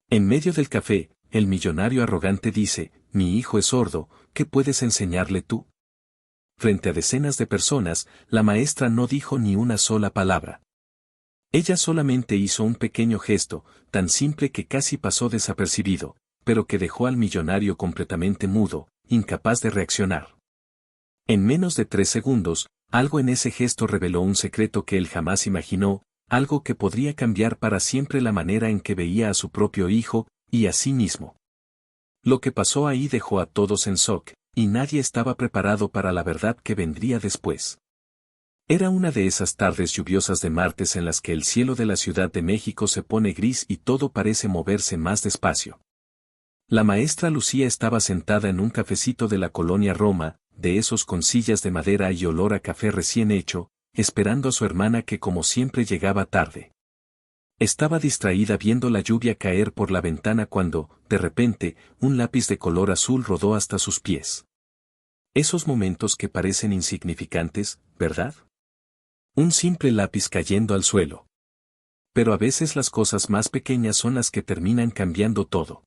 En medio del café, el millonario arrogante dice, mi hijo es sordo, ¿qué puedes enseñarle tú? Frente a decenas de personas, la maestra no dijo ni una sola palabra. Ella solamente hizo un pequeño gesto, tan simple que casi pasó desapercibido, pero que dejó al millonario completamente mudo, incapaz de reaccionar. En menos de 3 segundos, algo en ese gesto reveló un secreto que él jamás imaginó, algo que podría cambiar para siempre la manera en que veía a su propio hijo, y a sí mismo. Lo que pasó ahí dejó a todos en shock, y nadie estaba preparado para la verdad que vendría después. Era una de esas tardes lluviosas de martes en las que el cielo de la Ciudad de México se pone gris y todo parece moverse más despacio. La maestra Lucía estaba sentada en un cafecito de la colonia Roma, de esos con sillas de madera y olor a café recién hecho, esperando a su hermana que como siempre llegaba tarde. Estaba distraída viendo la lluvia caer por la ventana cuando, de repente, un lápiz de color azul rodó hasta sus pies. Esos momentos que parecen insignificantes, ¿verdad? Un simple lápiz cayendo al suelo. Pero a veces las cosas más pequeñas son las que terminan cambiando todo.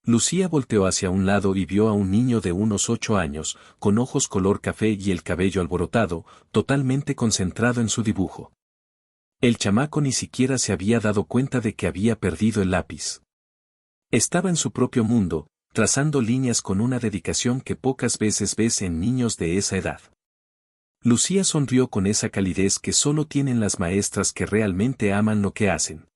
Lucía volteó hacia un lado y vio a un niño de unos 8 años, con ojos color café y el cabello alborotado, totalmente concentrado en su dibujo. El chamaco ni siquiera se había dado cuenta de que había perdido el lápiz. Estaba en su propio mundo, trazando líneas con una dedicación que pocas veces ves en niños de esa edad. Lucía sonrió con esa calidez que solo tienen las maestras que realmente aman lo que hacen.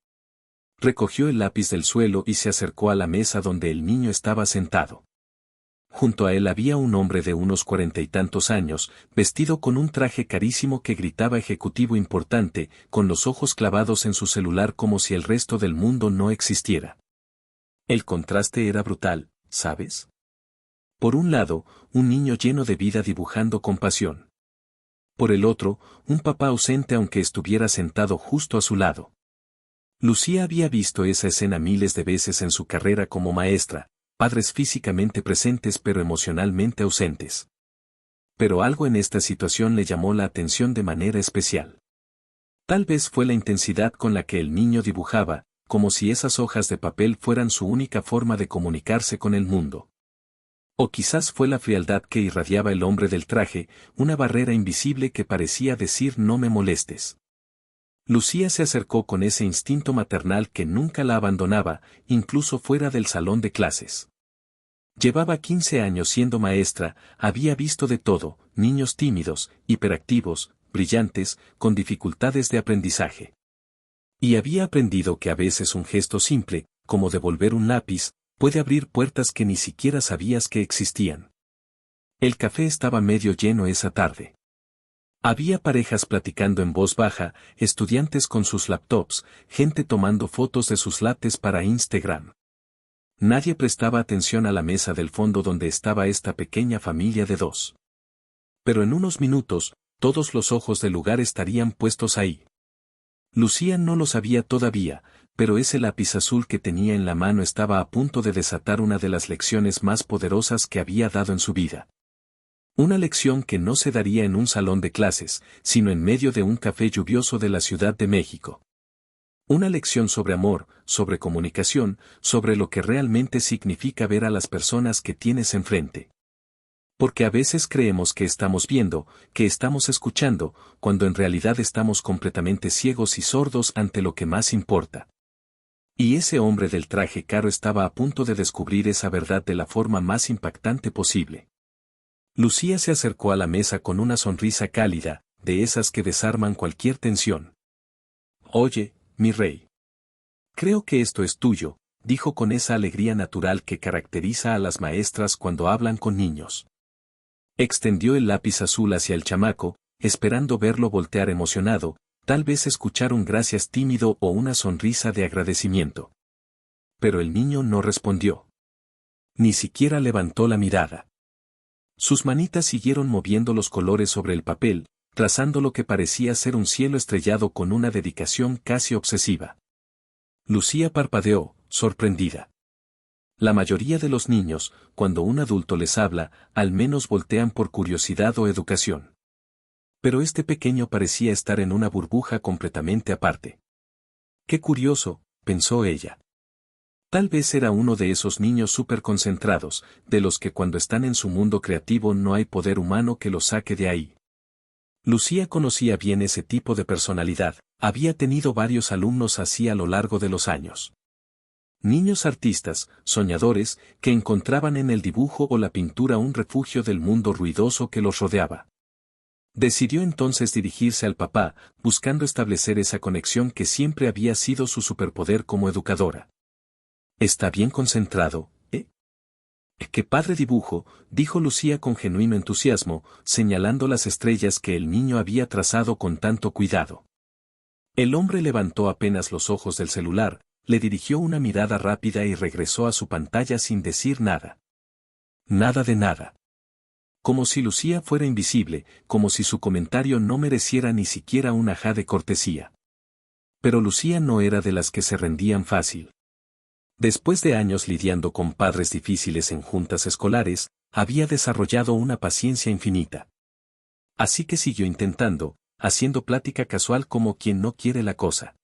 Recogió el lápiz del suelo y se acercó a la mesa donde el niño estaba sentado. Junto a él había un hombre de unos 40 y tantos años, vestido con un traje carísimo que gritaba ejecutivo importante, con los ojos clavados en su celular como si el resto del mundo no existiera. El contraste era brutal, ¿sabes? Por un lado, un niño lleno de vida dibujando con pasión. Por el otro, un papá ausente aunque estuviera sentado justo a su lado. Lucía había visto esa escena miles de veces en su carrera como maestra, padres físicamente presentes pero emocionalmente ausentes. Pero algo en esta situación le llamó la atención de manera especial. Tal vez fue la intensidad con la que el niño dibujaba, como si esas hojas de papel fueran su única forma de comunicarse con el mundo. O quizás fue la frialdad que irradiaba el hombre del traje, una barrera invisible que parecía decir no me molestes. Lucía se acercó con ese instinto maternal que nunca la abandonaba, incluso fuera del salón de clases. Llevaba 15 años siendo maestra, había visto de todo, niños tímidos, hiperactivos, brillantes, con dificultades de aprendizaje. Y había aprendido que a veces un gesto simple, como devolver un lápiz, puede abrir puertas que ni siquiera sabías que existían. El café estaba medio lleno esa tarde. Había parejas platicando en voz baja, estudiantes con sus laptops, gente tomando fotos de sus lates para Instagram. Nadie prestaba atención a la mesa del fondo donde estaba esta pequeña familia de 2. Pero en unos minutos, todos los ojos del lugar estarían puestos ahí. Lucía no lo sabía todavía, pero ese lápiz azul que tenía en la mano estaba a punto de desatar una de las lecciones más poderosas que había dado en su vida. Una lección que no se daría en un salón de clases, sino en medio de un café lluvioso de la Ciudad de México. Una lección sobre amor, sobre comunicación, sobre lo que realmente significa ver a las personas que tienes enfrente. Porque a veces creemos que estamos viendo, que estamos escuchando, cuando en realidad estamos completamente ciegos y sordos ante lo que más importa. Y ese hombre del traje caro estaba a punto de descubrir esa verdad de la forma más impactante posible. Lucía se acercó a la mesa con una sonrisa cálida, de esas que desarman cualquier tensión. Oye, mi rey. Creo que esto es tuyo, dijo con esa alegría natural que caracteriza a las maestras cuando hablan con niños. Extendió el lápiz azul hacia el chamaco, esperando verlo voltear emocionado, tal vez escuchar un gracias tímido o una sonrisa de agradecimiento. Pero el niño no respondió. Ni siquiera levantó la mirada. Sus manitas siguieron moviendo los colores sobre el papel, trazando lo que parecía ser un cielo estrellado con una dedicación casi obsesiva. Lucía parpadeó, sorprendida. La mayoría de los niños, cuando un adulto les habla, al menos voltean por curiosidad o educación. Pero este pequeño parecía estar en una burbuja completamente aparte. Qué curioso, pensó ella. Tal vez era uno de esos niños súper concentrados, de los que cuando están en su mundo creativo no hay poder humano que los saque de ahí. Lucía conocía bien ese tipo de personalidad, había tenido varios alumnos así a lo largo de los años. Niños artistas, soñadores, que encontraban en el dibujo o la pintura un refugio del mundo ruidoso que los rodeaba. Decidió entonces dirigirse al papá, buscando establecer esa conexión que siempre había sido su superpoder como educadora. «Está bien concentrado, ¿eh?» «¡Qué padre dibujo!», dijo Lucía con genuino entusiasmo, señalando las estrellas que el niño había trazado con tanto cuidado. El hombre levantó apenas los ojos del celular, le dirigió una mirada rápida y regresó a su pantalla sin decir nada. Nada de nada. Como si Lucía fuera invisible, como si su comentario no mereciera ni siquiera un ajá de cortesía. Pero Lucía no era de las que se rendían fácil. Después de años lidiando con padres difíciles en juntas escolares, había desarrollado una paciencia infinita. Así que siguió intentando, haciendo plática casual como quien no quiere la cosa.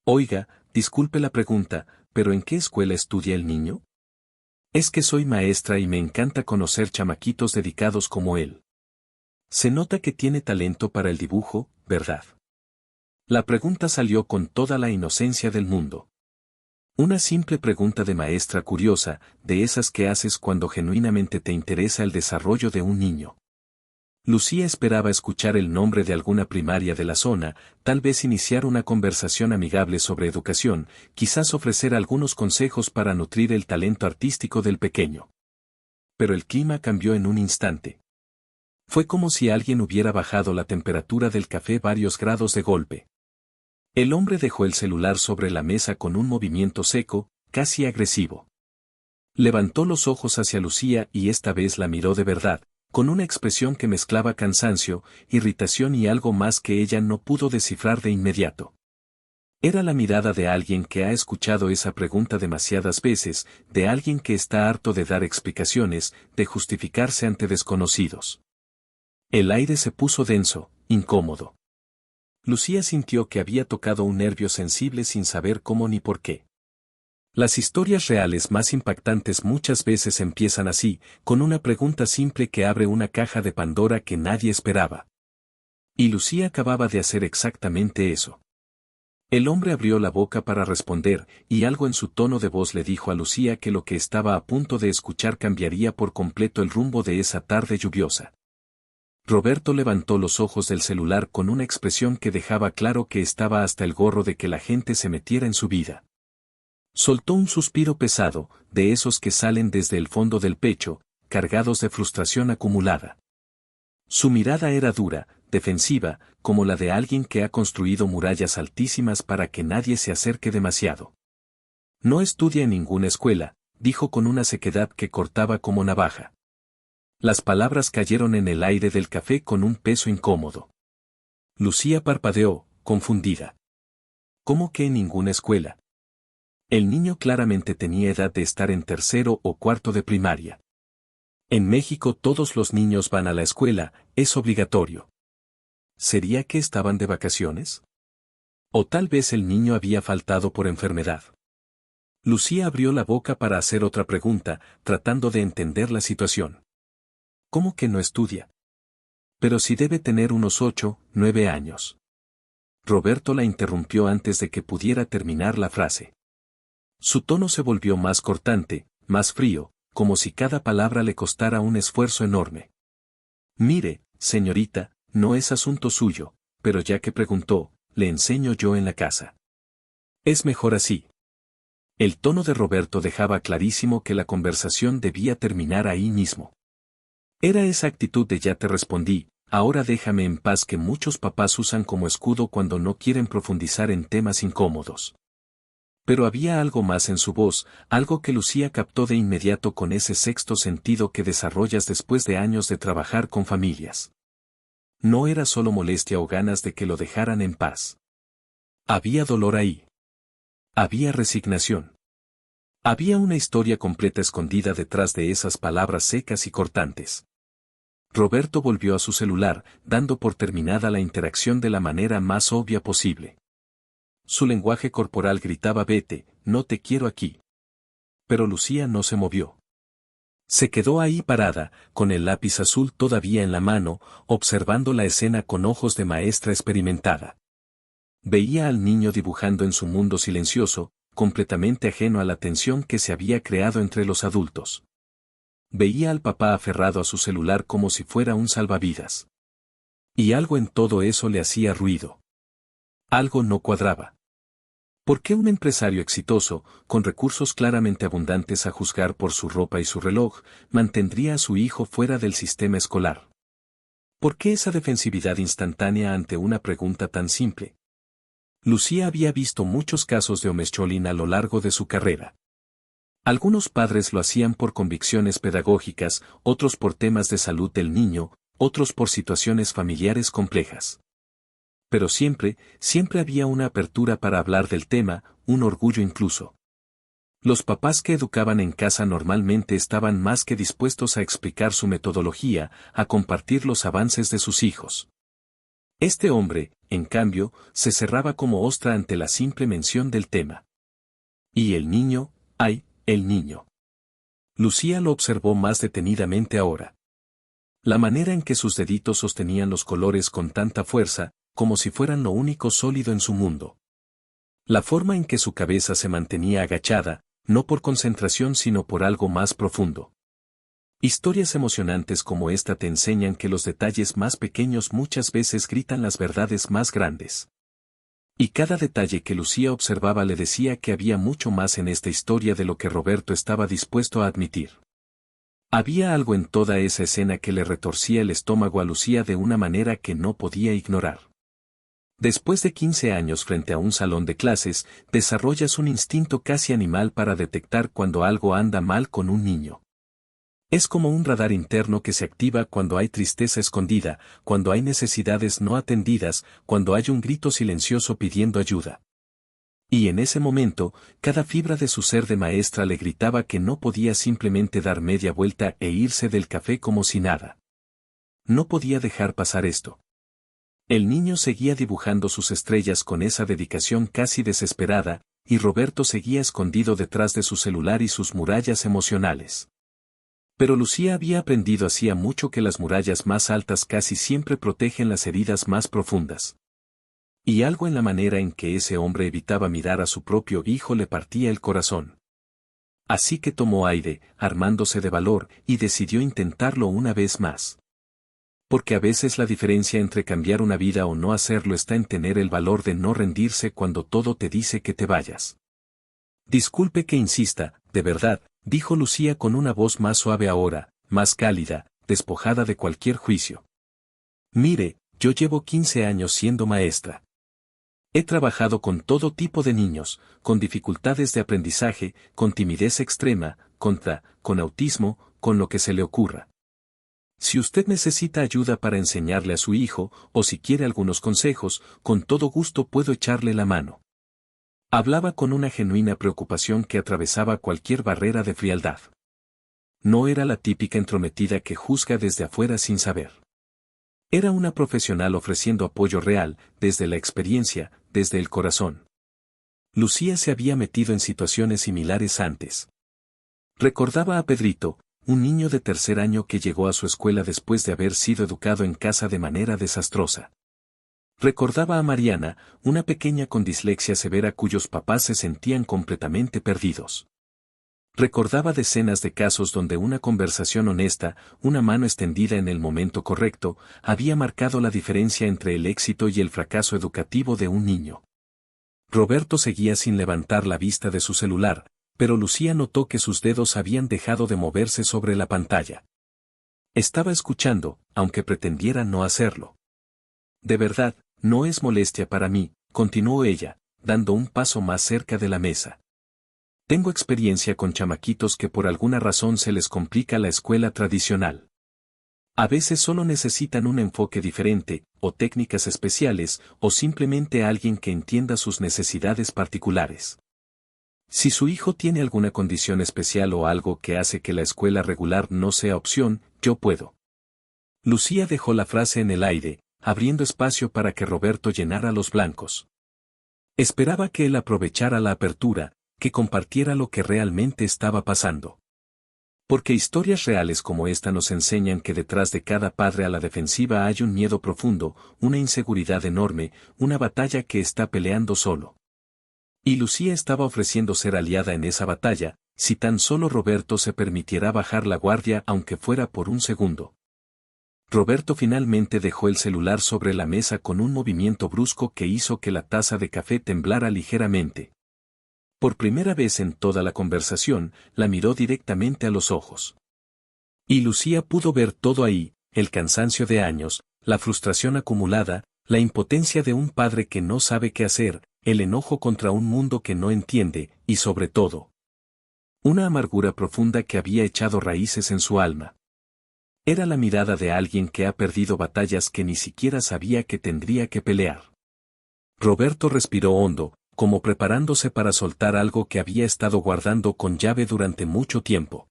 «Oiga, disculpe la pregunta, ¿pero en qué escuela estudia el niño?» «Es que soy maestra y me encanta conocer chamaquitos dedicados como él. Se nota que tiene talento para el dibujo, ¿verdad?». La pregunta salió con toda la inocencia del mundo. Una simple pregunta de maestra curiosa, de esas que haces cuando genuinamente te interesa el desarrollo de un niño. Lucía esperaba escuchar el nombre de alguna primaria de la zona, tal vez iniciar una conversación amigable sobre educación, quizás ofrecer algunos consejos para nutrir el talento artístico del pequeño. Pero el clima cambió en un instante. Fue como si alguien hubiera bajado la temperatura del café varios grados de golpe. El hombre dejó el celular sobre la mesa con un movimiento seco, casi agresivo. Levantó los ojos hacia Lucía y esta vez la miró de verdad, con una expresión que mezclaba cansancio, irritación y algo más que ella no pudo descifrar de inmediato. Era la mirada de alguien que ha escuchado esa pregunta demasiadas veces, de alguien que está harto de dar explicaciones, de justificarse ante desconocidos. El aire se puso denso, incómodo. Lucía sintió que había tocado un nervio sensible sin saber cómo ni por qué. Las historias reales más impactantes muchas veces empiezan así, con una pregunta simple que abre una caja de Pandora que nadie esperaba. Y Lucía acababa de hacer exactamente eso. El hombre abrió la boca para responder, y algo en su tono de voz le dijo a Lucía que lo que estaba a punto de escuchar cambiaría por completo el rumbo de esa tarde lluviosa. Roberto levantó los ojos del celular con una expresión que dejaba claro que estaba hasta el gorro de que la gente se metiera en su vida. Soltó un suspiro pesado, de esos que salen desde el fondo del pecho, cargados de frustración acumulada. Su mirada era dura, defensiva, como la de alguien que ha construido murallas altísimas para que nadie se acerque demasiado. «No estudia en ninguna escuela», dijo con una sequedad que cortaba como navaja. Las palabras cayeron en el aire del café con un peso incómodo. Lucía parpadeó, confundida. ¿Cómo que en ninguna escuela? El niño claramente tenía edad de estar en tercero o cuarto de primaria. En México todos los niños van a la escuela, es obligatorio. ¿Sería que estaban de vacaciones? O tal vez el niño había faltado por enfermedad. Lucía abrió la boca para hacer otra pregunta, tratando de entender la situación. ¿Cómo que no estudia? Pero si debe tener unos 8, 9 años. Roberto la interrumpió antes de que pudiera terminar la frase. Su tono se volvió más cortante, más frío, como si cada palabra le costara un esfuerzo enorme. «Mire, señorita, no es asunto suyo, pero ya que preguntó, le enseño yo en la casa. Es mejor así». El tono de Roberto dejaba clarísimo que la conversación debía terminar ahí mismo. Era esa actitud de «ya te respondí, ahora déjame en paz» que muchos papás usan como escudo cuando no quieren profundizar en temas incómodos. Pero había algo más en su voz, algo que Lucía captó de inmediato con ese sexto sentido que desarrollas después de años de trabajar con familias. No era solo molestia o ganas de que lo dejaran en paz. Había dolor ahí. Había resignación. Había una historia completa escondida detrás de esas palabras secas y cortantes. Roberto volvió a su celular, dando por terminada la interacción de la manera más obvia posible. Su lenguaje corporal gritaba «vete, no te quiero aquí». pero Lucía no se movió. Se quedó ahí parada, con el lápiz azul todavía en la mano, observando la escena con ojos de maestra experimentada. Veía al niño dibujando en su mundo silencioso, completamente ajeno a la tensión que se había creado entre los adultos. Veía al papá aferrado a su celular como si fuera un salvavidas. Y algo en todo eso le hacía ruido. Algo no cuadraba. ¿Por qué un empresario exitoso, con recursos claramente abundantes a juzgar por su ropa y su reloj, mantendría a su hijo fuera del sistema escolar? ¿Por qué esa defensividad instantánea ante una pregunta tan simple? Lucía había visto muchos casos de homeschooling a lo largo de su carrera. Algunos padres lo hacían por convicciones pedagógicas, otros por temas de salud del niño, otros por situaciones familiares complejas. Pero siempre había una apertura para hablar del tema, un orgullo incluso. Los papás que educaban en casa normalmente estaban más que dispuestos a explicar su metodología, a compartir los avances de sus hijos. Este hombre, en cambio, se cerraba como ostra ante la simple mención del tema. ¿Y el niño? ¡Ay, el niño! Lucía lo observó más detenidamente ahora. La manera en que sus deditos sostenían los colores con tanta fuerza, como si fueran lo único sólido en su mundo. La forma en que su cabeza se mantenía agachada, no por concentración sino por algo más profundo. Historias emocionantes como esta te enseñan que los detalles más pequeños muchas veces gritan las verdades más grandes. Y cada detalle que Lucía observaba le decía que había mucho más en esta historia de lo que Roberto estaba dispuesto a admitir. Había algo en toda esa escena que le retorcía el estómago a Lucía de una manera que no podía ignorar. Después de 15 años frente a un salón de clases, desarrollas un instinto casi animal para detectar cuando algo anda mal con un niño. Es como un radar interno que se activa cuando hay tristeza escondida, cuando hay necesidades no atendidas, cuando hay un grito silencioso pidiendo ayuda. Y en ese momento, cada fibra de su ser de maestra le gritaba que no podía simplemente dar media vuelta e irse del café como si nada. No podía dejar pasar esto. El niño seguía dibujando sus estrellas con esa dedicación casi desesperada, y Roberto seguía escondido detrás de su celular y sus murallas emocionales. Pero Lucía había aprendido hacía mucho que las murallas más altas casi siempre protegen las heridas más profundas. Y algo en la manera en que ese hombre evitaba mirar a su propio hijo le partía el corazón. Así que tomó aire, armándose de valor, y decidió intentarlo una vez más. Porque a veces la diferencia entre cambiar una vida o no hacerlo está en tener el valor de no rendirse cuando todo te dice que te vayas. Disculpe que insista, de verdad, dijo Lucía con una voz más suave ahora, más cálida, despojada de cualquier juicio. Mire, yo llevo 15 años siendo maestra. He trabajado con todo tipo de niños, con dificultades de aprendizaje, con timidez extrema, con autismo, con lo que se le ocurra. Si usted necesita ayuda para enseñarle a su hijo, o si quiere algunos consejos, con todo gusto puedo echarle la mano. Hablaba con una genuina preocupación que atravesaba cualquier barrera de frialdad. No era la típica entrometida que juzga desde afuera sin saber. Era una profesional ofreciendo apoyo real, desde la experiencia, desde el corazón. Lucía se había metido en situaciones similares antes. Recordaba a Pedrito, un niño de 3er año que llegó a su escuela después de haber sido educado en casa de manera desastrosa. Recordaba a Mariana, una pequeña con dislexia severa cuyos papás se sentían completamente perdidos. Recordaba decenas de casos donde una conversación honesta, una mano extendida en el momento correcto, había marcado la diferencia entre el éxito y el fracaso educativo de un niño. Roberto seguía sin levantar la vista de su celular, pero Lucía notó que sus dedos habían dejado de moverse sobre la pantalla. Estaba escuchando, aunque pretendiera no hacerlo. De verdad, no es molestia para mí, continuó ella, dando un paso más cerca de la mesa. Tengo experiencia con chamaquitos que por alguna razón se les complica la escuela tradicional. A veces solo necesitan un enfoque diferente, o técnicas especiales, o simplemente alguien que entienda sus necesidades particulares. Si su hijo tiene alguna condición especial o algo que hace que la escuela regular no sea opción, yo puedo. Lucía dejó la frase en el aire, abriendo espacio para que Roberto llenara los blancos. Esperaba que él aprovechara la apertura, que compartiera lo que realmente estaba pasando. Porque historias reales como esta nos enseñan que detrás de cada padre a la defensiva hay un miedo profundo, una inseguridad enorme, una batalla que está peleando solo. Y Lucía estaba ofreciendo ser aliada en esa batalla, si tan solo Roberto se permitiera bajar la guardia aunque fuera por un segundo. Roberto finalmente dejó el celular sobre la mesa con un movimiento brusco que hizo que la taza de café temblara ligeramente. Por primera vez en toda la conversación, la miró directamente a los ojos. Y Lucía pudo ver todo ahí, el cansancio de años, la frustración acumulada, la impotencia de un padre que no sabe qué hacer, el enojo contra un mundo que no entiende, y sobre todo, una amargura profunda que había echado raíces en su alma. Era la mirada de alguien que ha perdido batallas que ni siquiera sabía que tendría que pelear. Roberto respiró hondo, como preparándose para soltar algo que había estado guardando con llave durante mucho tiempo.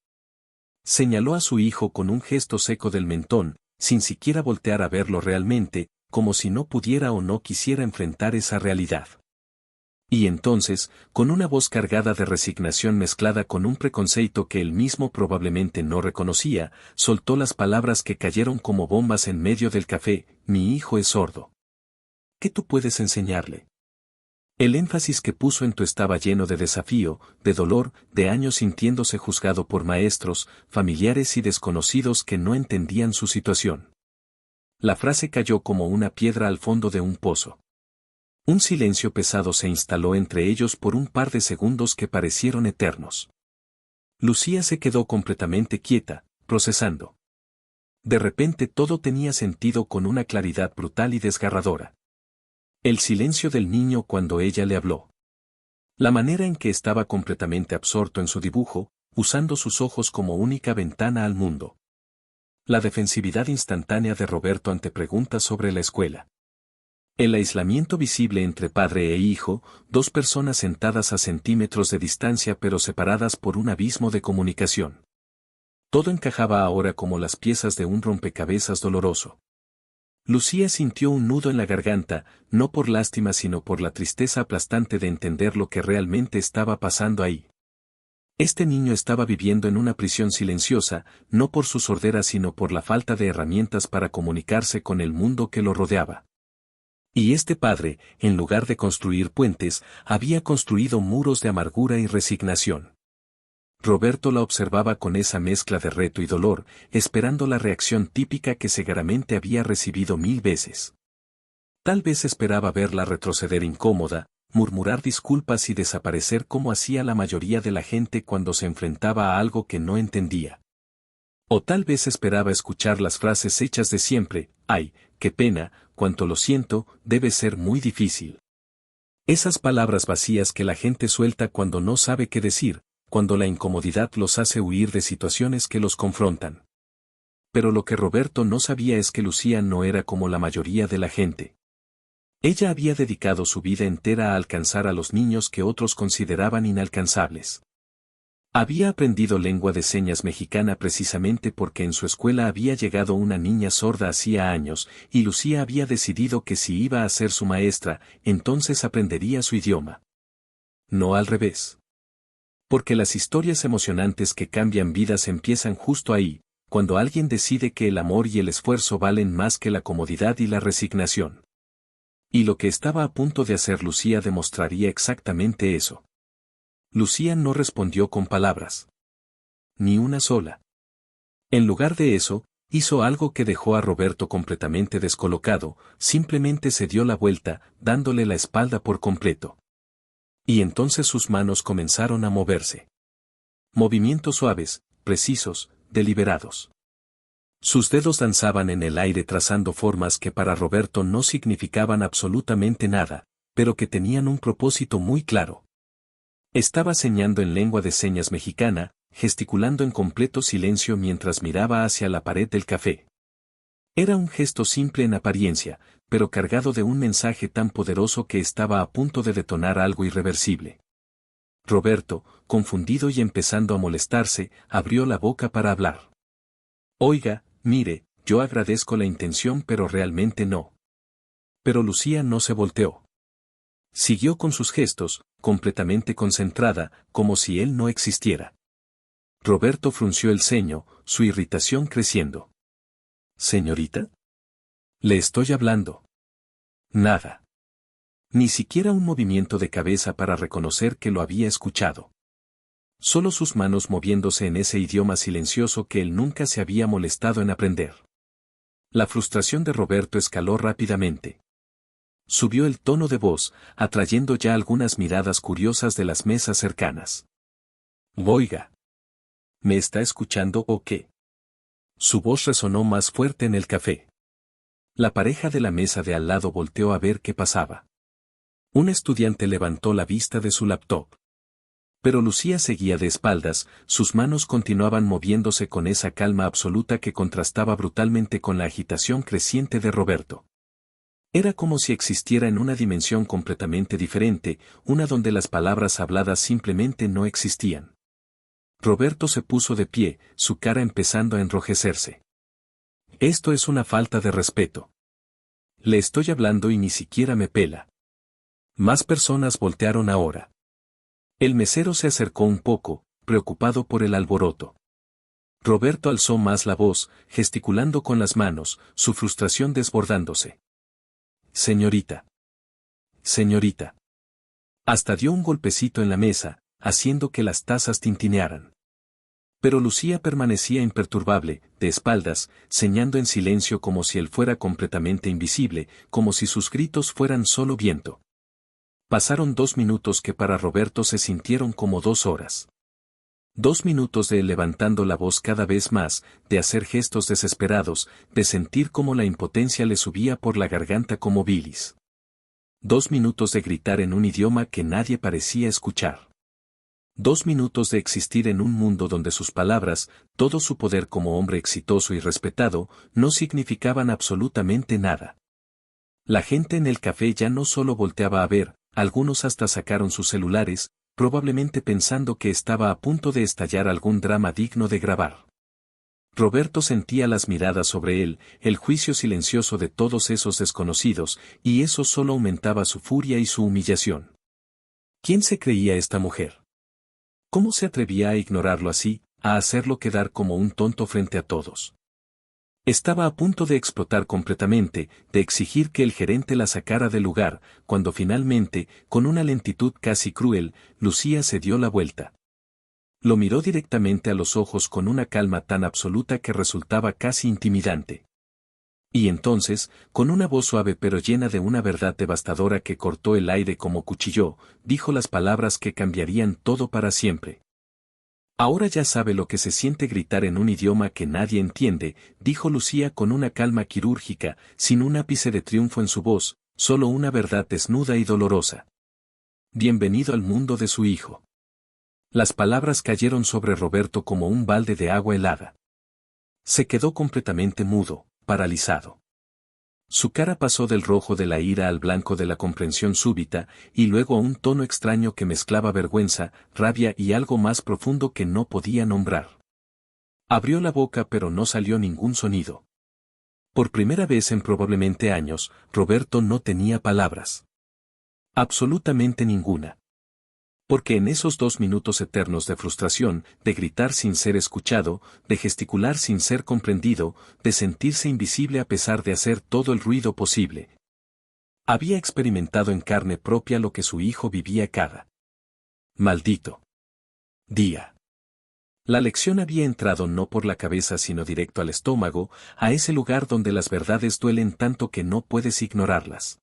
Señaló a su hijo con un gesto seco del mentón, sin siquiera voltear a verlo realmente, como si no pudiera o no quisiera enfrentar esa realidad. Y entonces, con una voz cargada de resignación mezclada con un preconceito que él mismo probablemente no reconocía, soltó las palabras que cayeron como bombas en medio del café: mi hijo es sordo. ¿Qué tú puedes enseñarle? El énfasis que puso en tu estaba lleno de desafío, de dolor, de años sintiéndose juzgado por maestros, familiares y desconocidos que no entendían su situación. La frase cayó como una piedra al fondo de un pozo. Un silencio pesado se instaló entre ellos por un par de segundos que parecieron eternos. Lucía se quedó completamente quieta, procesando. De repente todo tenía sentido con una claridad brutal y desgarradora. El silencio del niño cuando ella le habló. La manera en que estaba completamente absorto en su dibujo, usando sus ojos como única ventana al mundo. La defensividad instantánea de Roberto ante preguntas sobre la escuela. El aislamiento visible entre padre e hijo, dos personas sentadas a centímetros de distancia pero separadas por un abismo de comunicación. Todo encajaba ahora como las piezas de un rompecabezas doloroso. Lucía sintió un nudo en la garganta, no por lástima sino por la tristeza aplastante de entender lo que realmente estaba pasando ahí. Este niño estaba viviendo en una prisión silenciosa, no por su sordera sino por la falta de herramientas para comunicarse con el mundo que lo rodeaba. Y este padre, en lugar de construir puentes, había construido muros de amargura y resignación. Roberto la observaba con esa mezcla de reto y dolor, esperando la reacción típica que seguramente había recibido 1000 veces. Tal vez esperaba verla retroceder incómoda, murmurar disculpas y desaparecer como hacía la mayoría de la gente cuando se enfrentaba a algo que no entendía. O tal vez esperaba escuchar las frases hechas de siempre: ay, qué pena, cuánto lo siento, debe ser muy difícil. Esas palabras vacías que la gente suelta cuando no sabe qué decir, cuando la incomodidad los hace huir de situaciones que los confrontan. Pero lo que Roberto no sabía es que Lucía no era como la mayoría de la gente. Ella había dedicado su vida entera a alcanzar a los niños que otros consideraban inalcanzables. Había aprendido lengua de señas mexicana precisamente porque en su escuela había llegado una niña sorda hacía años, y Lucía había decidido que si iba a ser su maestra, entonces aprendería su idioma. No al revés. Porque las historias emocionantes que cambian vidas empiezan justo ahí, cuando alguien decide que el amor y el esfuerzo valen más que la comodidad y la resignación. Y lo que estaba a punto de hacer Lucía demostraría exactamente eso. Lucía no respondió con palabras. Ni una sola. En lugar de eso, hizo algo que dejó a Roberto completamente descolocado, simplemente se dio la vuelta, dándole la espalda por completo. Y entonces sus manos comenzaron a moverse. Movimientos suaves, precisos, deliberados. Sus dedos danzaban en el aire trazando formas que para Roberto no significaban absolutamente nada, pero que tenían un propósito muy claro. Estaba señando en lengua de señas mexicana, gesticulando en completo silencio mientras miraba hacia la pared del café. Era un gesto simple en apariencia, pero cargado de un mensaje tan poderoso que estaba a punto de detonar algo irreversible. Roberto, confundido y empezando a molestarse, abrió la boca para hablar. Oiga, mire, yo agradezco la intención pero realmente no. Pero Lucía no se volteó. Siguió con sus gestos, completamente concentrada, como si él no existiera. Roberto frunció el ceño, su irritación creciendo. «¿Señorita? Le estoy hablando». Nada. Ni siquiera un movimiento de cabeza para reconocer que lo había escuchado. Solo sus manos moviéndose en ese idioma silencioso que él nunca se había molestado en aprender. La frustración de Roberto escaló rápidamente. Subió el tono de voz, atrayendo ya algunas miradas curiosas de las mesas cercanas. «Oiga. ¿Me está escuchando o qué?». Su voz resonó más fuerte en el café. La pareja de la mesa de al lado volteó a ver qué pasaba. Un estudiante levantó la vista de su laptop. Pero Lucía seguía de espaldas, sus manos continuaban moviéndose con esa calma absoluta que contrastaba brutalmente con la agitación creciente de Roberto. Era como si existiera en una dimensión completamente diferente, una donde las palabras habladas simplemente no existían. Roberto se puso de pie, su cara empezando a enrojecerse. «Esto es una falta de respeto. Le estoy hablando y ni siquiera me pela». Más personas voltearon ahora. El mesero se acercó un poco, preocupado por el alboroto. Roberto alzó más la voz, gesticulando con las manos, su frustración desbordándose. «Señorita. Señorita». Hasta dio un golpecito en la mesa, haciendo que las tazas tintinearan. Pero Lucía permanecía imperturbable, de espaldas, ceñando en silencio como si él fuera completamente invisible, como si sus gritos fueran solo viento. Pasaron 2 minutos que para Roberto se sintieron como 2 horas. 2 minutos de él levantando la voz cada vez más, de hacer gestos desesperados, de sentir cómo la impotencia le subía por la garganta como bilis. 2 minutos de gritar en un idioma que nadie parecía escuchar. 2 minutos de existir en un mundo donde sus palabras, todo su poder como hombre exitoso y respetado, no significaban absolutamente nada. La gente en el café ya no solo volteaba a ver, algunos hasta sacaron sus celulares, probablemente pensando que estaba a punto de estallar algún drama digno de grabar. Roberto sentía las miradas sobre él, el juicio silencioso de todos esos desconocidos, y eso solo aumentaba su furia y su humillación. ¿Quién se creía esta mujer? ¿Cómo se atrevía a ignorarlo así, a hacerlo quedar como un tonto frente a todos? Estaba a punto de explotar completamente, de exigir que el gerente la sacara del lugar, cuando finalmente, con una lentitud casi cruel, Lucía se dio la vuelta. Lo miró directamente a los ojos con una calma tan absoluta que resultaba casi intimidante. Y entonces, con una voz suave pero llena de una verdad devastadora que cortó el aire como cuchillo, dijo las palabras que cambiarían todo para siempre. «Ahora ya sabe lo que se siente gritar en un idioma que nadie entiende», dijo Lucía con una calma quirúrgica, sin un ápice de triunfo en su voz, solo una verdad desnuda y dolorosa. «Bienvenido al mundo de su hijo». Las palabras cayeron sobre Roberto como un balde de agua helada. Se quedó completamente mudo, paralizado. Su cara pasó del rojo de la ira al blanco de la comprensión súbita, y luego a un tono extraño que mezclaba vergüenza, rabia y algo más profundo que no podía nombrar. Abrió la boca pero no salió ningún sonido. Por primera vez en probablemente años, Roberto no tenía palabras. Absolutamente ninguna. Porque en esos 2 minutos eternos de frustración, de gritar sin ser escuchado, de gesticular sin ser comprendido, de sentirse invisible a pesar de hacer todo el ruido posible, había experimentado en carne propia lo que su hijo vivía cada maldito día. La lección había entrado no por la cabeza sino directo al estómago, a ese lugar donde las verdades duelen tanto que no puedes ignorarlas.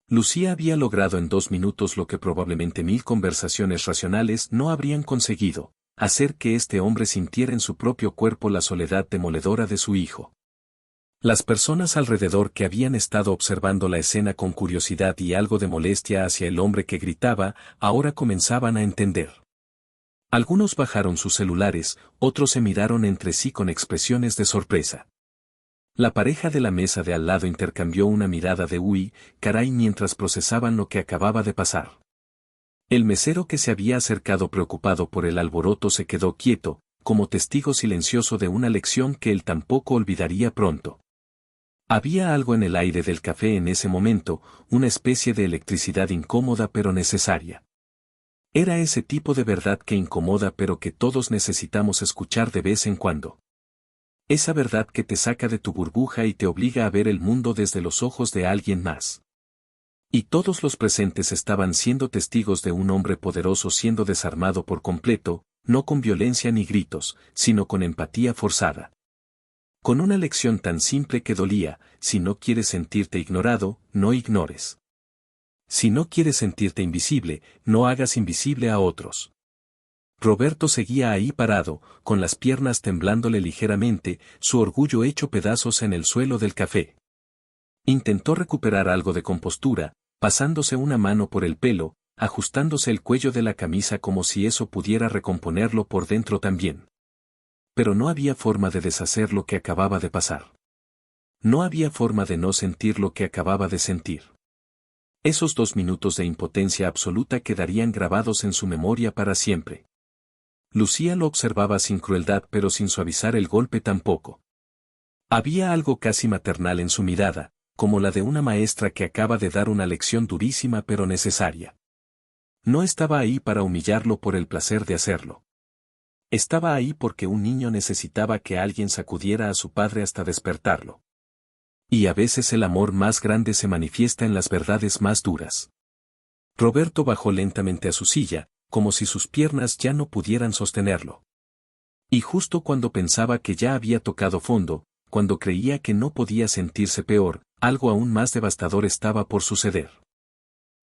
Lucía había logrado en 2 minutos lo que probablemente 1000 conversaciones racionales no habrían conseguido, hacer que este hombre sintiera en su propio cuerpo la soledad demoledora de su hijo. Las personas alrededor que habían estado observando la escena con curiosidad y algo de molestia hacia el hombre que gritaba, ahora comenzaban a entender. Algunos bajaron sus celulares, otros se miraron entre sí con expresiones de sorpresa. La pareja de la mesa de al lado intercambió una mirada de «uy, caray» mientras procesaban lo que acababa de pasar. El mesero que se había acercado preocupado por el alboroto se quedó quieto, como testigo silencioso de una lección que él tampoco olvidaría pronto. Había algo en el aire del café en ese momento, una especie de electricidad incómoda pero necesaria. Era ese tipo de verdad que incomoda pero que todos necesitamos escuchar de vez en cuando. Esa verdad que te saca de tu burbuja y te obliga a ver el mundo desde los ojos de alguien más. Y todos los presentes estaban siendo testigos de un hombre poderoso siendo desarmado por completo, no con violencia ni gritos, sino con empatía forzada. Con una lección tan simple que dolía: si no quieres sentirte ignorado, no ignores. Si no quieres sentirte invisible, no hagas invisible a otros. Roberto seguía ahí parado, con las piernas temblándole ligeramente, su orgullo hecho pedazos en el suelo del café. Intentó recuperar algo de compostura, pasándose una mano por el pelo, ajustándose el cuello de la camisa como si eso pudiera recomponerlo por dentro también. Pero no había forma de deshacer lo que acababa de pasar. No había forma de no sentir lo que acababa de sentir. Esos 2 minutos de impotencia absoluta quedarían grabados en su memoria para siempre. Lucía lo observaba sin crueldad pero sin suavizar el golpe tampoco. Había algo casi maternal en su mirada, como la de una maestra que acaba de dar una lección durísima pero necesaria. No estaba ahí para humillarlo por el placer de hacerlo. Estaba ahí porque un niño necesitaba que alguien sacudiera a su padre hasta despertarlo. Y a veces el amor más grande se manifiesta en las verdades más duras. Roberto bajó lentamente a su silla, como si sus piernas ya no pudieran sostenerlo. Y justo cuando pensaba que ya había tocado fondo, cuando creía que no podía sentirse peor, algo aún más devastador estaba por suceder.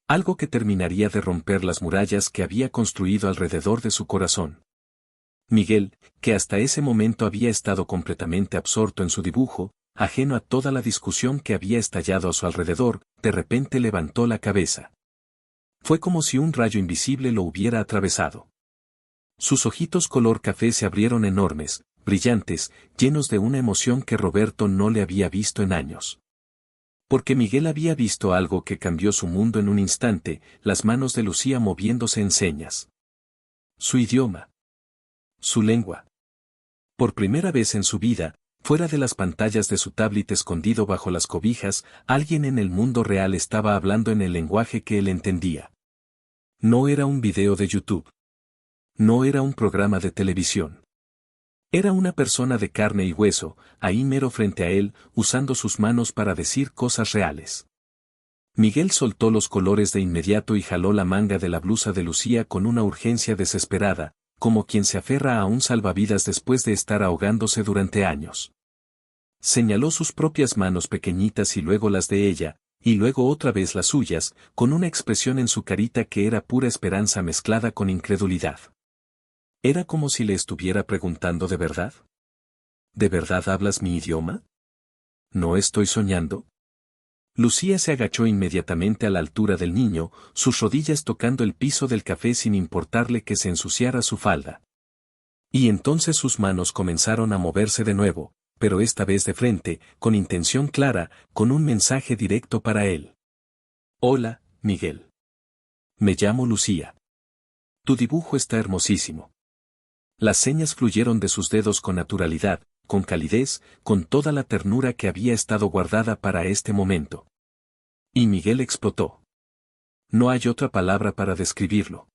Algo que terminaría de romper las murallas que había construido alrededor de su corazón. Miguel, que hasta ese momento había estado completamente absorto en su dibujo, ajeno a toda la discusión que había estallado a su alrededor, de repente levantó la cabeza. Fue como si un rayo invisible lo hubiera atravesado. Sus ojitos color café se abrieron enormes, brillantes, llenos de una emoción que Roberto no le había visto en años. Porque Miguel había visto algo que cambió su mundo en un instante, las manos de Lucía moviéndose en señas. Su idioma. Su lengua. Por primera vez en su vida, fuera de las pantallas de su tablet escondido bajo las cobijas, alguien en el mundo real estaba hablando en el lenguaje que él entendía. No era un video de YouTube. No era un programa de televisión. Era una persona de carne y hueso, ahí mero frente a él, usando sus manos para decir cosas reales. Miguel soltó los colores de inmediato y jaló la manga de la blusa de Lucía con una urgencia desesperada, como quien se aferra a un salvavidas después de estar ahogándose durante años. Señaló sus propias manos pequeñitas y luego las de ella, y luego otra vez las suyas, con una expresión en su carita que era pura esperanza mezclada con incredulidad. Era como si le estuviera preguntando ¿de verdad? ¿De verdad hablas mi idioma? ¿No estoy soñando? Lucía se agachó inmediatamente a la altura del niño, sus rodillas tocando el piso del café sin importarle que se ensuciara su falda. Y entonces sus manos comenzaron a moverse de nuevo, pero esta vez de frente, con intención clara, con un mensaje directo para él. Hola, Miguel. Me llamo Lucía. Tu dibujo está hermosísimo. Las señas fluyeron de sus dedos con naturalidad, con calidez, con toda la ternura que había estado guardada para este momento. Y Miguel explotó. No hay otra palabra para describirlo.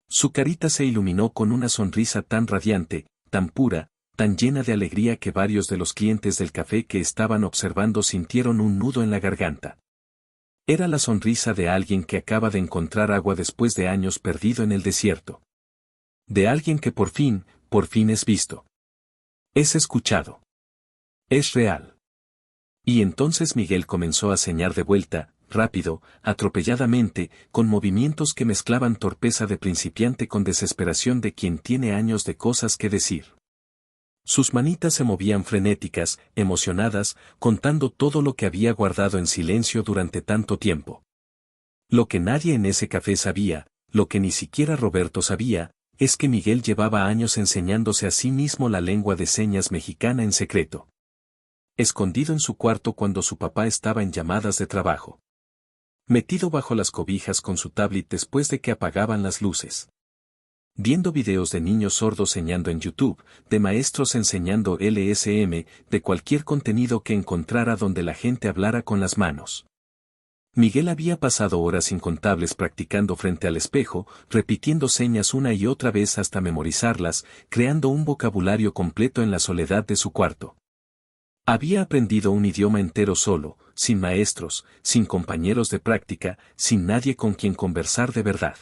Su carita se iluminó con una sonrisa tan radiante, tan pura, tan llena de alegría que varios de los clientes del café que estaban observando sintieron un nudo en la garganta. Era la sonrisa de alguien que acaba de encontrar agua después de años perdido en el desierto. De alguien que por fin es visto. Es escuchado. Es real. Y entonces Miguel comenzó a señar de vuelta, rápido, atropelladamente, con movimientos que mezclaban torpeza de principiante con desesperación de quien tiene años de cosas que decir. Sus manitas se movían frenéticas, emocionadas, contando todo lo que había guardado en silencio durante tanto tiempo. Lo que nadie en ese café sabía, lo que ni siquiera Roberto sabía, es que Miguel llevaba años enseñándose a sí mismo la lengua de señas mexicana en secreto. Escondido en su cuarto cuando su papá estaba en llamadas de trabajo. Metido bajo las cobijas con su tablet después de que apagaban las luces. Viendo videos de niños sordos enseñando en YouTube, de maestros enseñando LSM, de cualquier contenido que encontrara donde la gente hablara con las manos. Miguel había pasado horas incontables practicando frente al espejo, repitiendo señas una y otra vez hasta memorizarlas, creando un vocabulario completo en la soledad de su cuarto. Había aprendido un idioma entero solo, sin maestros, sin compañeros de práctica, sin nadie con quien conversar de verdad.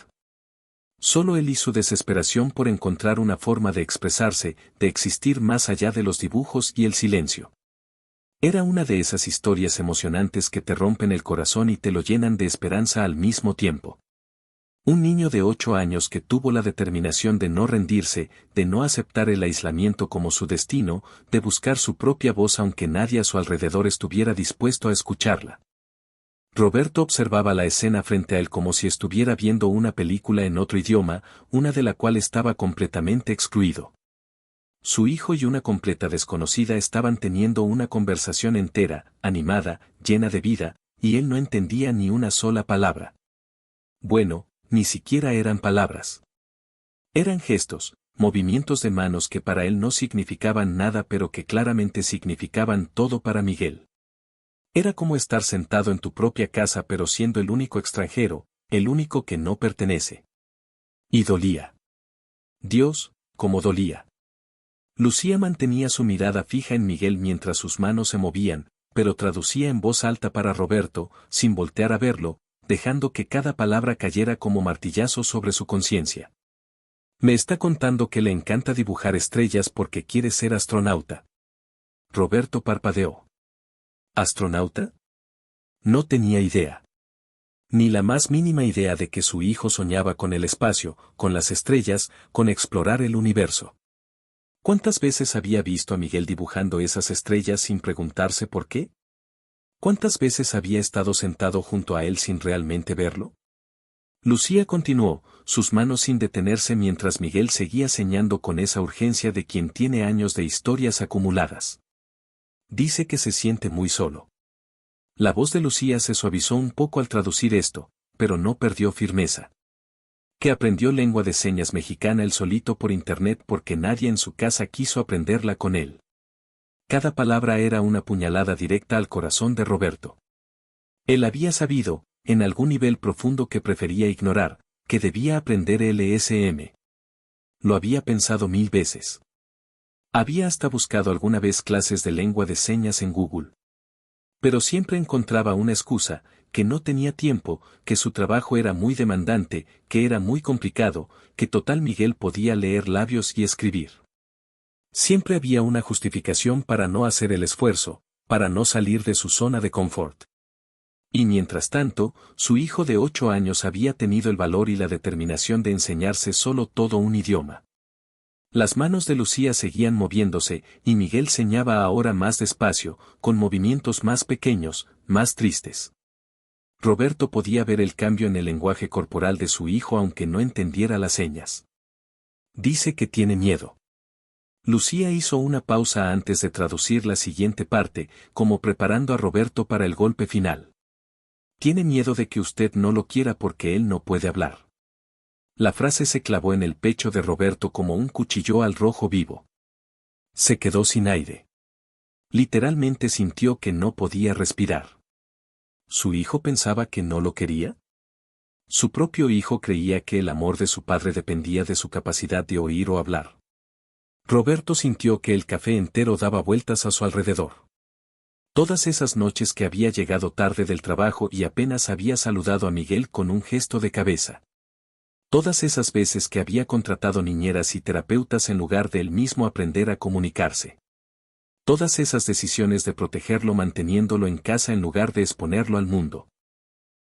Solo él y su desesperación por encontrar una forma de expresarse, de existir más allá de los dibujos y el silencio. Era una de esas historias emocionantes que te rompen el corazón y te lo llenan de esperanza al mismo tiempo. Un niño de 8 años que tuvo la determinación de no rendirse, de no aceptar el aislamiento como su destino, de buscar su propia voz aunque nadie a su alrededor estuviera dispuesto a escucharla. Roberto observaba la escena frente a él como si estuviera viendo una película en otro idioma, una de la cual estaba completamente excluido. Su hijo y una completa desconocida estaban teniendo una conversación entera, animada, llena de vida, y él no entendía ni una sola palabra. Bueno, ni siquiera eran palabras. Eran gestos, movimientos de manos que para él no significaban nada pero que claramente significaban todo para Miguel. Era como estar sentado en tu propia casa pero siendo el único extranjero, el único que no pertenece. Y dolía. Dios, cómo dolía. Lucía mantenía su mirada fija en Miguel mientras sus manos se movían, pero traducía en voz alta para Roberto, sin voltear a verlo, dejando que cada palabra cayera como martillazos sobre su conciencia. Me está contando que le encanta dibujar estrellas porque quiere ser astronauta. Roberto parpadeó. ¿Astronauta? No tenía idea. Ni la más mínima idea de que su hijo soñaba con el espacio, con las estrellas, con explorar el universo. ¿Cuántas veces había visto a Miguel dibujando esas estrellas sin preguntarse por qué? ¿Cuántas veces había estado sentado junto a él sin realmente verlo? Lucía continuó, sus manos sin detenerse mientras Miguel seguía señando con esa urgencia de quien tiene años de historias acumuladas. Dice que se siente muy solo. La voz de Lucía se suavizó un poco al traducir esto, pero no perdió firmeza. Que aprendió lengua de señas mexicana él solito por internet porque nadie en su casa quiso aprenderla con él. Cada palabra era una puñalada directa al corazón de Roberto. Él había sabido, en algún nivel profundo que prefería ignorar, que debía aprender LSM. Lo había pensado 1000 veces. Había hasta buscado alguna vez clases de lengua de señas en Google. Pero siempre encontraba una excusa, que no tenía tiempo, que su trabajo era muy demandante, que era muy complicado, que total Miguel podía leer labios y escribir. Siempre había una justificación para no hacer el esfuerzo, para no salir de su zona de confort. Y mientras tanto, su hijo de 8 años había tenido el valor y la determinación de enseñarse solo todo un idioma. Las manos de Lucía seguían moviéndose, y Miguel señaba ahora más despacio, con movimientos más pequeños, más tristes. Roberto podía ver el cambio en el lenguaje corporal de su hijo aunque no entendiera las señas. Dice que tiene miedo. Lucía hizo una pausa antes de traducir la siguiente parte, como preparando a Roberto para el golpe final. Tiene miedo de que usted no lo quiera porque él no puede hablar. La frase se clavó en el pecho de Roberto como un cuchillo al rojo vivo. Se quedó sin aire. Literalmente sintió que no podía respirar. ¿Su hijo pensaba que no lo quería? Su propio hijo creía que el amor de su padre dependía de su capacidad de oír o hablar. Roberto sintió que el café entero daba vueltas a su alrededor. Todas esas noches que había llegado tarde del trabajo y apenas había saludado a Miguel con un gesto de cabeza. Todas esas veces que había contratado niñeras y terapeutas en lugar de él mismo aprender a comunicarse. Todas esas decisiones de protegerlo manteniéndolo en casa en lugar de exponerlo al mundo.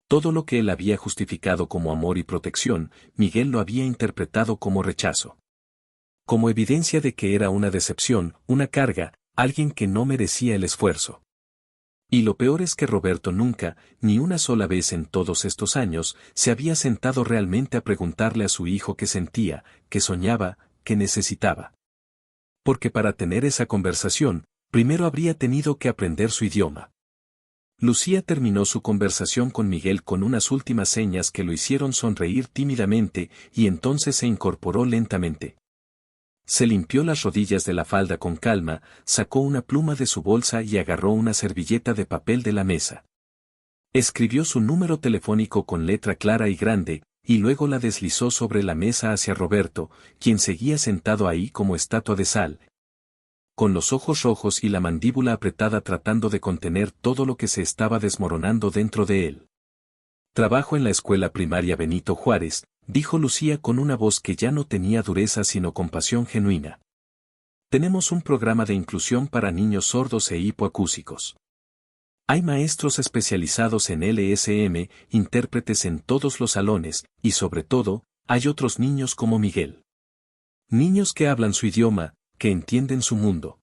Todo lo que él había justificado como amor y protección, Miguel lo había interpretado como rechazo. Como evidencia de que era una decepción, una carga, alguien que no merecía el esfuerzo. Y lo peor es que Roberto nunca, ni una sola vez en todos estos años, se había sentado realmente a preguntarle a su hijo qué sentía, qué soñaba, qué necesitaba. Porque para tener esa conversación, primero habría tenido que aprender su idioma. Lucía terminó su conversación con Miguel con unas últimas señas que lo hicieron sonreír tímidamente y entonces se incorporó lentamente. Se limpió las rodillas de la falda con calma, sacó una pluma de su bolsa y agarró una servilleta de papel de la mesa. Escribió su número telefónico con letra clara y grande, y luego la deslizó sobre la mesa hacia Roberto, quien seguía sentado ahí como estatua de sal, con los ojos rojos y la mandíbula apretada tratando de contener todo lo que se estaba desmoronando dentro de él. Trabajo en la escuela primaria Benito Juárez, dijo Lucía con una voz que ya no tenía dureza sino compasión genuina. Tenemos un programa de inclusión para niños sordos e hipoacúsicos. Hay maestros especializados en LSM, intérpretes en todos los salones, y sobre todo, hay otros niños como Miguel. Niños que hablan su idioma, que entienden su mundo.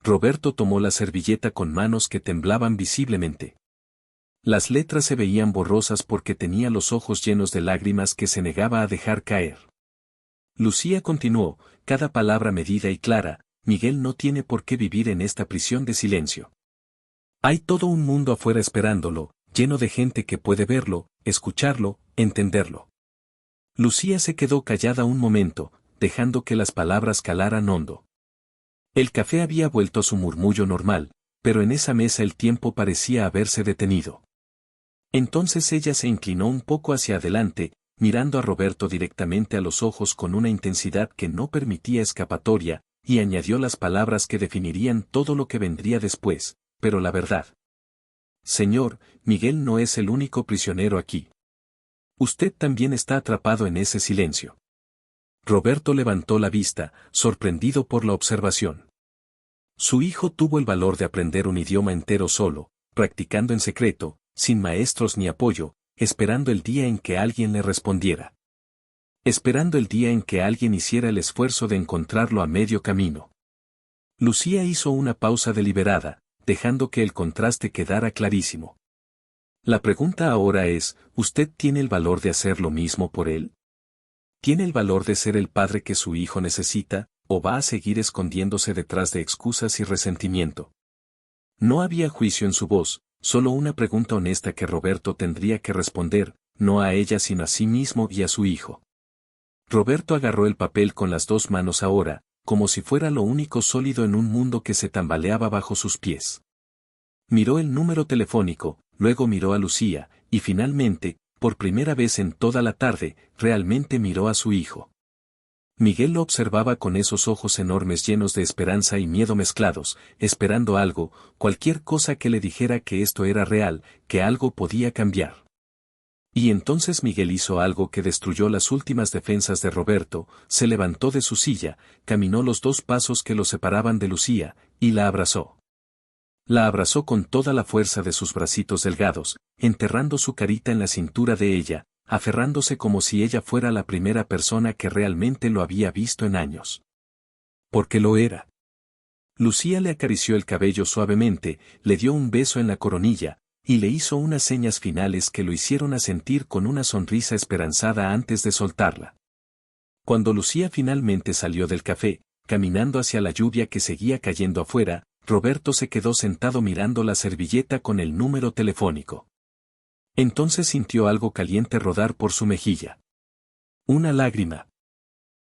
Roberto tomó la servilleta con manos que temblaban visiblemente. Las letras se veían borrosas porque tenía los ojos llenos de lágrimas que se negaba a dejar caer. Lucía continuó, cada palabra medida y clara, Miguel no tiene por qué vivir en esta prisión de silencio. Hay todo un mundo afuera esperándolo, lleno de gente que puede verlo, escucharlo, entenderlo. Lucía se quedó callada un momento, dejando que las palabras calaran hondo. El café había vuelto a su murmullo normal, pero en esa mesa el tiempo parecía haberse detenido. Entonces ella se inclinó un poco hacia adelante, mirando a Roberto directamente a los ojos con una intensidad que no permitía escapatoria, y añadió las palabras que definirían todo lo que vendría después, pero la verdad. Señor, Miguel no es el único prisionero aquí. Usted también está atrapado en ese silencio. Roberto levantó la vista, sorprendido por la observación. Su hijo tuvo el valor de aprender un idioma entero solo, practicando en secreto, sin maestros ni apoyo, esperando el día en que alguien le respondiera. Esperando el día en que alguien hiciera el esfuerzo de encontrarlo a medio camino. Lucía hizo una pausa deliberada, dejando que el contraste quedara clarísimo. La pregunta ahora es, ¿usted tiene el valor de hacer lo mismo por él? ¿Tiene el valor de ser el padre que su hijo necesita, o va a seguir escondiéndose detrás de excusas y resentimiento? No había juicio en su voz, solo una pregunta honesta que Roberto tendría que responder, no a ella sino a sí mismo y a su hijo. Roberto agarró el papel con las dos manos ahora, como si fuera lo único sólido en un mundo que se tambaleaba bajo sus pies. Miró el número telefónico, luego miró a Lucía, y finalmente, por primera vez en toda la tarde, realmente miró a su hijo. Miguel lo observaba con esos ojos enormes llenos de esperanza y miedo mezclados, esperando algo, cualquier cosa que le dijera que esto era real, que algo podía cambiar. Y entonces Miguel hizo algo que destruyó las últimas defensas de Roberto, se levantó de su silla, caminó los 2 pasos que lo separaban de Lucía, y la abrazó. La abrazó con toda la fuerza de sus bracitos delgados, enterrando su carita en la cintura de ella, aferrándose como si ella fuera la primera persona que realmente lo había visto en años. Porque lo era. Lucía le acarició el cabello suavemente, le dio un beso en la coronilla, y le hizo unas señas finales que lo hicieron asentir con una sonrisa esperanzada antes de soltarla. Cuando Lucía finalmente salió del café, caminando hacia la lluvia que seguía cayendo afuera, Roberto se quedó sentado mirando la servilleta con el número telefónico. Entonces sintió algo caliente rodar por su mejilla. Una lágrima.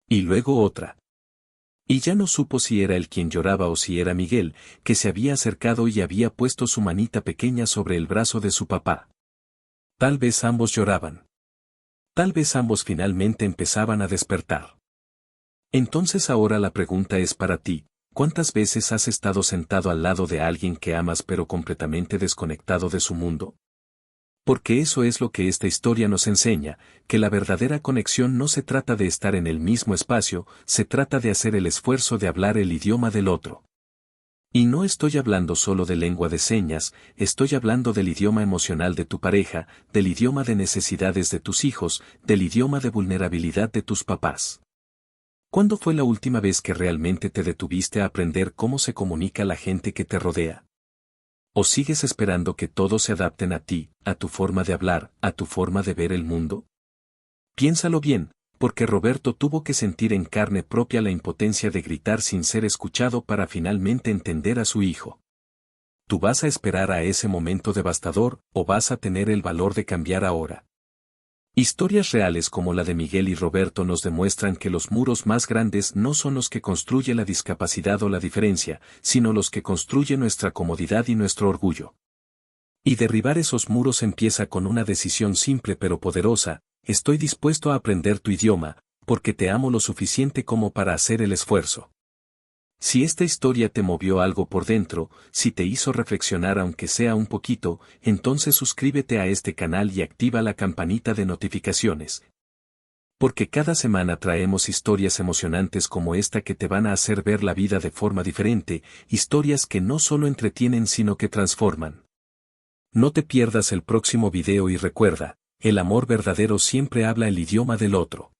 Y luego otra. Y ya no supo si era él quien lloraba o si era Miguel, que se había acercado y había puesto su manita pequeña sobre el brazo de su papá. Tal vez ambos lloraban. Tal vez ambos finalmente empezaban a despertar. Entonces ahora la pregunta es para ti, ¿cuántas veces has estado sentado al lado de alguien que amas pero completamente desconectado de su mundo? Porque eso es lo que esta historia nos enseña, que la verdadera conexión no se trata de estar en el mismo espacio, se trata de hacer el esfuerzo de hablar el idioma del otro. Y no estoy hablando solo de lengua de señas, estoy hablando del idioma emocional de tu pareja, del idioma de necesidades de tus hijos, del idioma de vulnerabilidad de tus papás. ¿Cuándo fue la última vez que realmente te detuviste a aprender cómo se comunica la gente que te rodea? ¿O sigues esperando que todos se adapten a ti, a tu forma de hablar, a tu forma de ver el mundo? Piénsalo bien, porque Roberto tuvo que sentir en carne propia la impotencia de gritar sin ser escuchado para finalmente entender a su hijo. ¿tú vas a esperar a ese momento devastador o vas a tener el valor de cambiar ahora? Historias reales como la de Miguel y Roberto nos demuestran que los muros más grandes no son los que construye la discapacidad o la diferencia, sino los que construye nuestra comodidad y nuestro orgullo. Y derribar esos muros empieza con una decisión simple pero poderosa: estoy dispuesto a aprender tu idioma, porque te amo lo suficiente como para hacer el esfuerzo. Si esta historia te movió algo por dentro, si te hizo reflexionar aunque sea un poquito, entonces suscríbete a este canal y activa la campanita de notificaciones. Porque cada semana traemos historias emocionantes como esta que te van a hacer ver la vida de forma diferente, historias que no solo entretienen sino que transforman. No te pierdas el próximo video y recuerda, el amor verdadero siempre habla el idioma del otro.